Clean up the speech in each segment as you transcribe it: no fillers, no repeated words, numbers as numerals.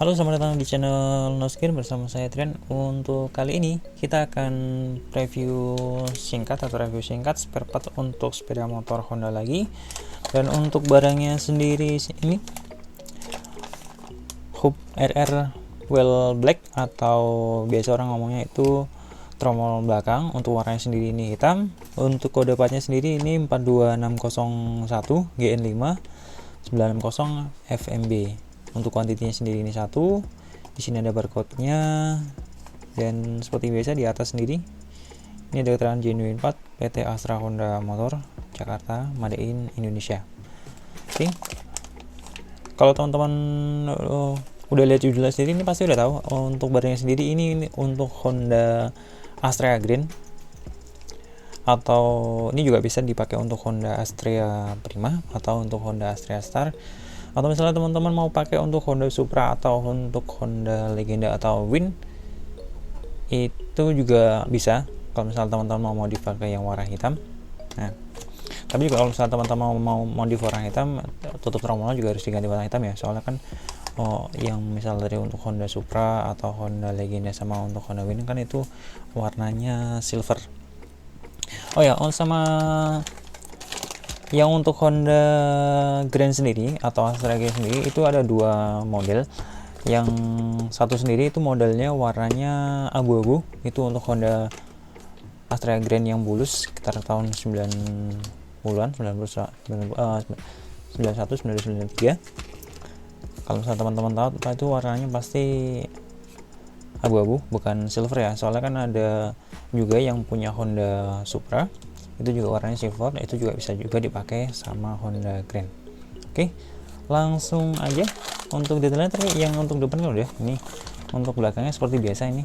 Halo, selamat datang di channel Noskir bersama saya Trian. Untuk kali ini kita akan review singkat spare part untuk sepeda motor Honda lagi. Dan untuk barangnya sendiri ini hub RR Well Black, atau biasa orang ngomongnya itu tromol belakang. Untuk warnanya sendiri ini hitam. Untuk kode partnya sendiri ini 42601 GN5 960 FMB. Untuk kuantitinya sendiri ini 1. Di sini ada barcode-nya, dan seperti biasa di atas sendiri ini ada keterangan genuine part PT Astra Honda Motor Jakarta, Made in Indonesia. Oke. Kalau teman-teman udah lihat judulnya sendiri, ini pasti udah tahu untuk barangnya sendiri ini untuk Honda Astrea Green, atau ini juga bisa dipakai untuk Honda Astrea Prima atau untuk Honda Astrea Star, atau misalnya teman-teman mau pakai untuk Honda Supra atau untuk Honda Legenda atau Win, itu juga bisa kalau misalnya teman-teman mau modif pakai yang warna hitam. Nah, tapi juga kalau misalnya teman-teman mau modif warna hitam, tutup tromolnya juga harus diganti warna hitam ya, soalnya kan yang misal dari untuk Honda Supra atau Honda Legenda sama untuk Honda Win kan itu warnanya silver. Oh ya, sama yang untuk Honda Grand sendiri atau Astra Grand sendiri itu ada dua model. Yang satu sendiri itu modelnya warnanya abu-abu, itu untuk Honda Astra Grand yang bulus sekitar tahun 90-an, 91, 93. Kalau misalnya teman-teman tahu itu warnanya pasti abu-abu, bukan silver ya, soalnya kan ada juga yang punya Honda Supra itu juga warnanya silver, itu juga bisa juga dipakai sama Honda Grand. Oke, langsung aja untuk detailnya. Tadi yang untuk depannya udah, ini untuk belakangnya seperti biasa ini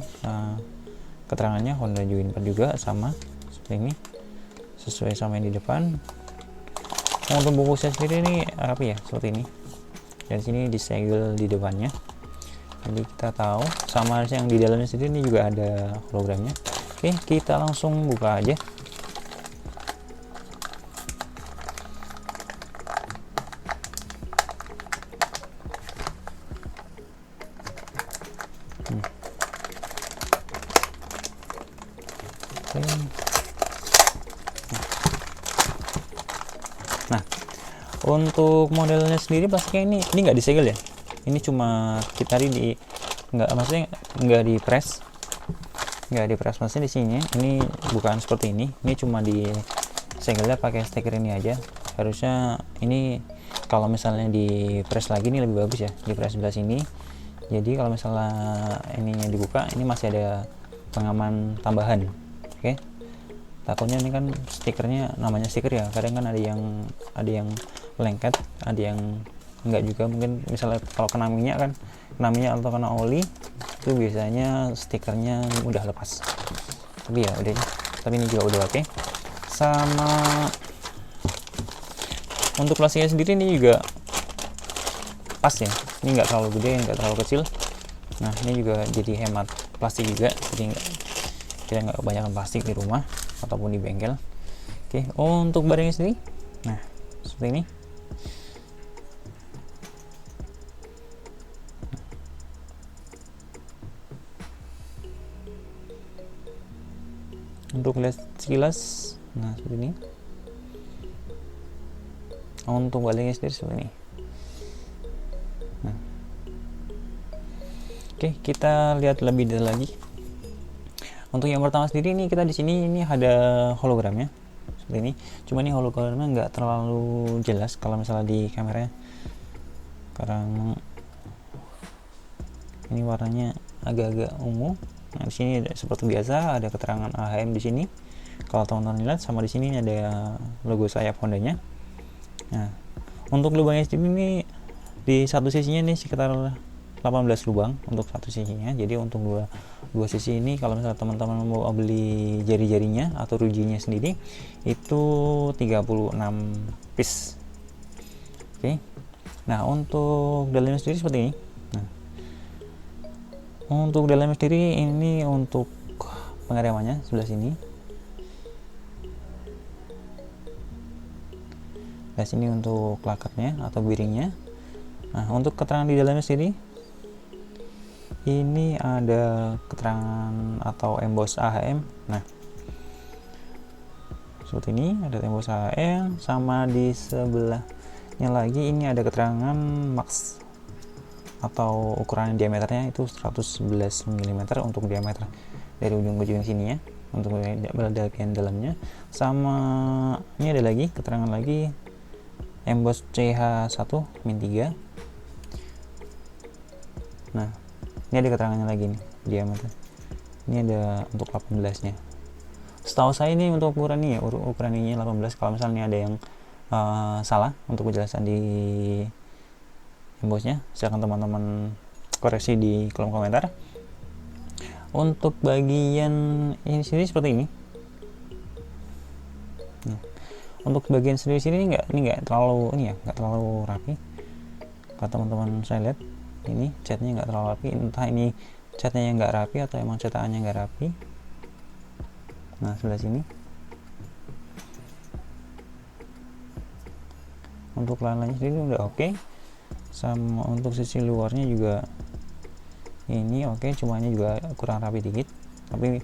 keterangannya Honda Join Part juga sama seperti ini, sesuai sama yang di depan. Untuk bungkusnya sendiri ini rapi ya, seperti ini, dan sini disegel di depannya, jadi kita tahu. Sama yang di dalamnya sendiri ini juga ada hologramnya. Oke, kita langsung buka aja. Nah, untuk modelnya sendiri pastinya ini nggak disegel ya, ini cuma kita di maksudnya nggak di press, maksudnya di sini ini bukan seperti ini cuma di segelnya pakai stiker ini aja. Harusnya ini kalau misalnya di press lagi ini lebih bagus ya, di press sebelah sini. Jadi kalau misalnya ininya dibuka, ini masih ada pengaman tambahan. Oke, takutnya ini kan stikernya, namanya stiker ya, kadang kan ada yang lengket, ada yang enggak juga. Mungkin misalnya kalau kena minyak atau kena oli, itu biasanya stikernya udah lepas. Tapi ya udah, tapi ini juga udah oke. Sama untuk plastiknya sendiri ini juga pas ya, ini nggak terlalu gede, nggak terlalu kecil. Nah, ini juga jadi hemat plastik juga, jadi kita nggak kebanyakan plastik di rumah ataupun di bengkel. Oke, untuk barangnya sendiri, nah seperti ini. Untuk lihat sekilas, nah seperti ini. Untuk baliknya sendiri seperti ini. Nah, oke, kita lihat lebih detail lagi. Untuk yang pertama sendiri ini, kita di sini ini ada hologramnya seperti ini. Cuma ini hologramnya nggak terlalu jelas kalau misalnya di kameranya, karena ini warnanya agak-agak ungu. Nah, di sini seperti biasa ada keterangan AHM di sini. Kalau teman-teman lihat, sama di sini ada logo sayap Hondanya. Nah, untuk lubangnya sendiri ini di satu sisinya ini sekitar 18 lubang untuk satu sisinya. Jadi untuk dua sisi ini, kalau misalnya teman-teman mau beli jari-jarinya atau rujinya sendiri, itu 36 piece. Oke. Nah, untuk dalamnya sendiri seperti ini. Nah, untuk dalamnya sendiri ini untuk pengeremannya sebelah sini. Nah, sini untuk lakatnya atau biringnya. Nah, untuk keterangan di dalamnya sendiri ini ada keterangan atau emboss AHM. Nah, seperti ini ada emboss AHM, sama di sebelahnya lagi ini ada keterangan max atau ukuran diameternya itu 111 mm untuk diameter dari ujung ke ujung sini ya, untuk bagian dalamnya. Sama ini ada lagi keterangan lagi emboss CH1-3. Nah, ini ada keterangannya lagi nih diameter. Ini ada untuk 18 nya. Setahu saya ini untuk ukuran ini ya, ukuran ini 18. Kalau misalnya ada yang salah untuk penjelasan di embossnya, silakan teman-teman koreksi di kolom komentar. Untuk bagian ini sendiri seperti ini. Nah, untuk bagian sendiri sini nggak terlalu nggak terlalu rapi. Kalau teman-teman saya lihat ini catnya nggak terlalu rapi, entah ini catnya yang nggak rapi atau emang cetakannya nggak rapi. Nah, sebelah sini untuk lain-lainnya sendiri udah oke. Sama untuk sisi luarnya juga ini oke, cuma ini juga kurang rapi dikit, tapi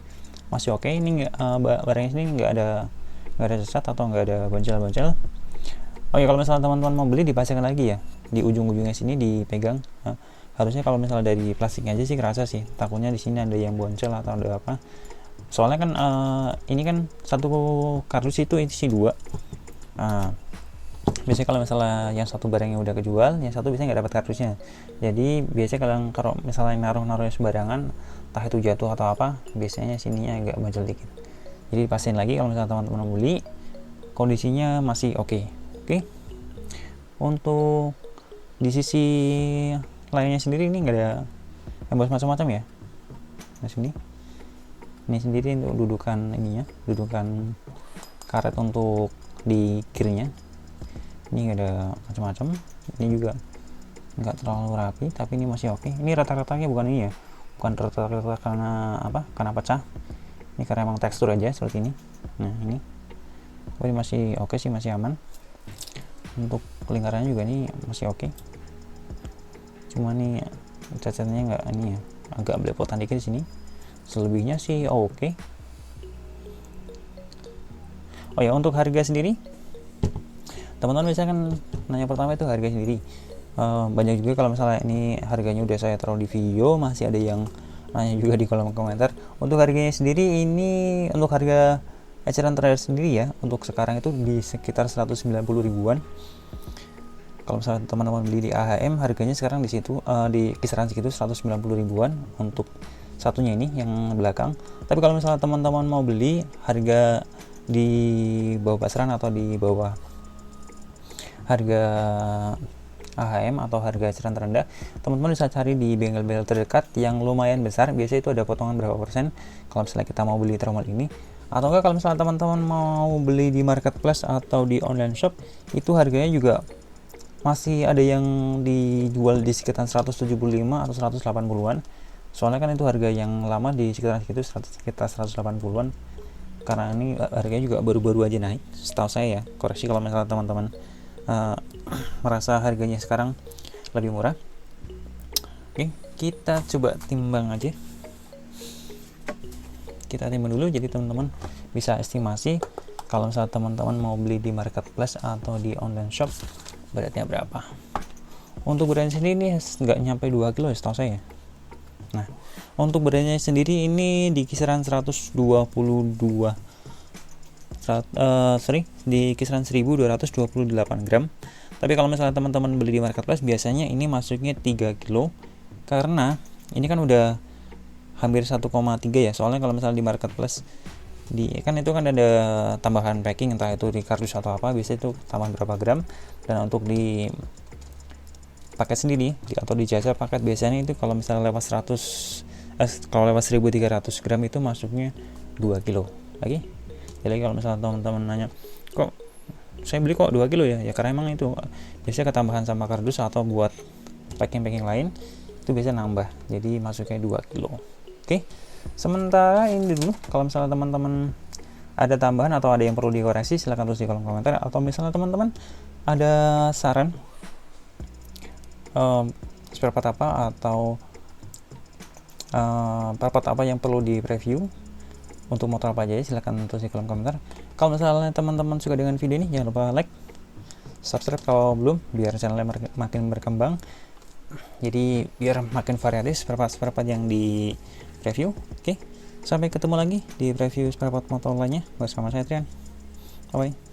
masih oke. Ini barangnya sini nggak ada cacat atau nggak ada boncel-boncel. Oh ya, kalau misalnya teman-teman mau beli dipasangkan lagi ya di ujung-ujungnya sini, dipegang. Nah, harusnya kalau misalnya dari plastiknya aja sih kerasa sih, takutnya di sini ada yang boncel atau ada apa. Soalnya kan ini kan satu kardus itu isi 2. Biasanya kalau misalnya yang satu barangnya udah kejual, yang satu biasanya nggak dapat kardusnya. Jadi biasanya kalau misalnya naruhnya sembarangan, entah itu jatuh atau apa, biasanya sininya agak boncel dikit. Jadi pastiin lagi kalau misalnya teman-teman beli, kondisinya masih oke. Untuk di sisi lainnya sendiri ini nggak ada emboss macam-macam ya. Nah, ini sendiri untuk dudukan ininya, dudukan karet untuk di kirinya. Ini nggak ada macam-macam. Ini juga nggak terlalu rapi, tapi ini masih oke. Ini retak-retaknya bukan ini ya, bukan retak-retak karena apa, karena pecah. Ini karena emang tekstur aja seperti ini. Nah, ini masih oke sih, masih aman. Untuk lingkarannya juga ini masih oke. Cuma nih cacatnya nggak ini ya, agak belepotan dikit di sini. Selebihnya sih oke. Oh ya, untuk harga sendiri, teman-teman bisa kan nanya pertama itu harga sendiri. Banyak juga kalau misalnya ini harganya udah saya taruh di video, masih ada yang nanya juga di kolom komentar. Untuk harganya sendiri ini untuk harga eceran terakhir sendiri ya, untuk sekarang itu di sekitar 190 ribuan. Kalau misalnya teman-teman beli di AHM, harganya sekarang di situ di kisaran segitu 190 ribuan untuk satunya ini yang belakang. Tapi kalau misalnya teman-teman mau beli harga di bawah pasaran atau di bawah harga AHM atau harga eceran terendah, teman-teman bisa cari di bengkel-bengkel terdekat yang lumayan besar. Biasanya itu ada potongan berapa persen kalau misalnya kita mau beli tromol ini. Atau enggak kalau misalnya teman-teman mau beli di marketplace atau di online shop, itu harganya juga masih ada yang dijual di sekitar 175 atau 180-an. Soalnya kan itu harga yang lama di sekitar segitu, sekitar 180-an. Karena ini harganya juga baru-baru aja naik, setahu saya ya. Koreksi kalau misalnya teman-teman merasa harganya sekarang lebih murah. Oke, kita coba timbang aja. Kita timbang dulu, jadi teman-teman bisa estimasi kalau misalnya teman-teman mau beli di marketplace atau di online shop beratnya berapa. Untuk beratnya sendiri ini nggak nyampe 2 kilo ya setahu saya. Nah, untuk beratnya sendiri ini di kisaran 122 di kisaran 1228 gram. Tapi kalau misalnya teman-teman beli di marketplace, biasanya ini masuknya 3 kilo karena ini kan udah hampir 1,3 ya. Soalnya kalau misalnya di marketplace kan itu kan ada tambahan packing, entah itu di kardus atau apa, biasanya itu tambahan berapa gram. Dan untuk di paket sendiri atau di jasa paket biasanya itu kalau misalnya lewat 1300 gram itu masuknya 2 kilo lagi. Jadi kalau misalnya teman-teman nanya, kok saya beli kok 2 kilo ya? Ya karena emang itu biasanya ketambahan sama kardus atau buat packing-packing lain itu biasa nambah, jadi masuknya 2 kilo. Oke, sementara ini dulu. Kalau misalnya teman-teman ada tambahan atau ada yang perlu dikoreksi, silahkan tulis di kolom komentar. Atau misalnya teman-teman ada saran spare part apa atau part apa yang perlu di preview untuk motor apa aja, silahkan tulis di kolom komentar. Kalau misalnya teman-teman suka dengan video ini, jangan lupa like, subscribe kalau belum, biar channelnya makin berkembang, jadi biar makin variatif spare part yang di review. Oke, sampai ketemu lagi di review spare part motor lainnya bersama saya Trian. Bye bye.